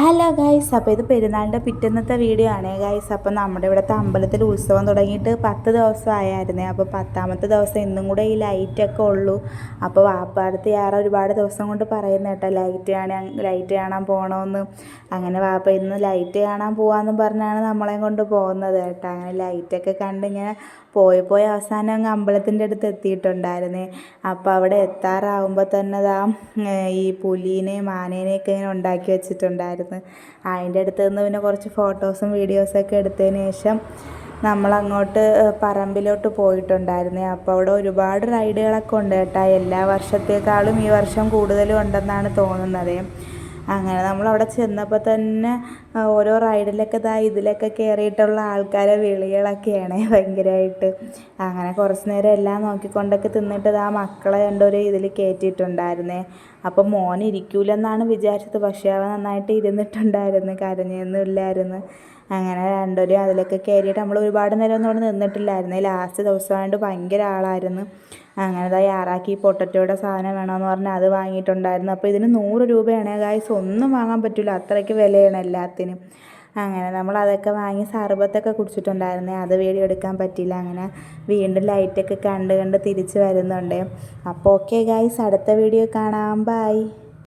Hello guys, അപ്പോൾ ഇത് പെരുന്നാളിൻ്റെ പിറ്റന്നത്തെ വീഡിയോ ആണ് ഗൈസ്. അപ്പോൾ നമ്മുടെ ഇവിടുത്തെ അമ്പലത്തിൽ ഉത്സവം തുടങ്ങിയിട്ട് 10 ദിവസമായിരുന്നേ. അപ്പോൾ 10ാമത്തെ ദിവസം ഇന്നും കൂടെ ഈ ലൈറ്റൊക്കെ ഉള്ളൂ. അപ്പോൾ വാപ്പാടുത്ത് യാറെ ഒരുപാട് ദിവസം കൊണ്ട് പറയുന്ന കേട്ടോ ലൈറ്റ് കാണാൻ പോകണമെന്ന്. അങ്ങനെ വാപ്പ ഇന്ന് ലൈറ്റ് കാണാൻ പോകാമെന്നും പറഞ്ഞാണ് നമ്മളെയും കൊണ്ട് പോകുന്നത് കേട്ടോ. അങ്ങനെ ലൈറ്റൊക്കെ കണ്ട് ഇങ്ങനെ പോയി അവസാനം അങ്ങ് അമ്പലത്തിൻ്റെ അടുത്ത് എത്തിയിട്ടുണ്ടായിരുന്നേ. അപ്പോൾ അവിടെ എത്താറാവുമ്പോൾ തന്നെ ഈ പുലീനെയും ആനേനെയൊക്കെ ഇങ്ങനെ ഉണ്ടാക്കി വെച്ചിട്ടുണ്ടായിരുന്നു. അതിൻ്റെ അടുത്ത് നിന്ന് പിന്നെ കുറച്ച് ഫോട്ടോസും വീഡിയോസൊക്കെ എടുത്തതിന് ശേഷം നമ്മളങ്ങോട്ട് പറമ്പിലോട്ട് പോയിട്ടുണ്ടായിരുന്നേ. അപ്പോൾ അവിടെ ഒരുപാട് റൈഡുകളൊക്കെ ഉണ്ട് കേട്ടോ. എല്ലാ വർഷത്തേക്കാളും ഈ വർഷം കൂടുതലും ഉണ്ടെന്നാണ് തോന്നുന്നത്. അങ്ങനെ നമ്മളവിടെ ചെന്നപ്പോൾ തന്നെ ഓരോ റൈഡിലൊക്കെ ഇതിലൊക്കെ കയറിയിട്ടുള്ള ആൾക്കാരെ വിളികളൊക്കെയാണ് ഭയങ്കരമായിട്ട്. അങ്ങനെ കുറച്ച് നേരം എല്ലാം നോക്കിക്കൊണ്ടൊക്കെ തിന്നിട്ട് മക്കളെ രണ്ടുപേരും ഇതിൽ കയറ്റിയിട്ടുണ്ടായിരുന്നേ. അപ്പം മോൻ ഇരിക്കൂലെന്നാണ് വിചാരിച്ചത്, പക്ഷേ അവൻ നന്നായിട്ട് ഇരുന്നിട്ടുണ്ടായിരുന്നു, കരഞ്ഞൊന്നും ഇല്ലായിരുന്നു. അങ്ങനെ രണ്ടുപേരും അതിലൊക്കെ കയറിയിട്ട് നമ്മൾ ഒരുപാട് നേരം ഒന്നും അവിടെ നിന്നിട്ടില്ലായിരുന്നു. ലാസ്റ്റ് ദിവസമായതുകൊണ്ട് ഭയങ്കര ആളായിരുന്നു. അങ്ങനെ യാറാക്കി പൊട്ടറ്റോയുടെ സാധനം വേണമെന്ന് പറഞ്ഞാൽ അത് വാങ്ങിയിട്ടുണ്ടായിരുന്നു. അപ്പോൾ ഇതിന് 100 രൂപയാണ് ഗായ്സ്, ഒന്നും വാങ്ങാൻ പറ്റില്ല, അത്രയ്ക്ക് വിലയാണ് എല്ലാത്തിനും. അങ്ങനെ നമ്മൾ അതൊക്കെ വാങ്ങി സർബത്തൊക്കെ കുടിച്ചിട്ടുണ്ടായിരുന്നേ. അത് വീഡിയോ എടുക്കാൻ പറ്റിയില്ല. അങ്ങനെ വീണ്ടും ലൈറ്റൊക്കെ കണ്ട് തിരിച്ച് വരുന്നുണ്ട്. അപ്പോൾ ഓക്കെ ഗായ്സ്, അടുത്ത വീഡിയോ കാണാം. ബൈ.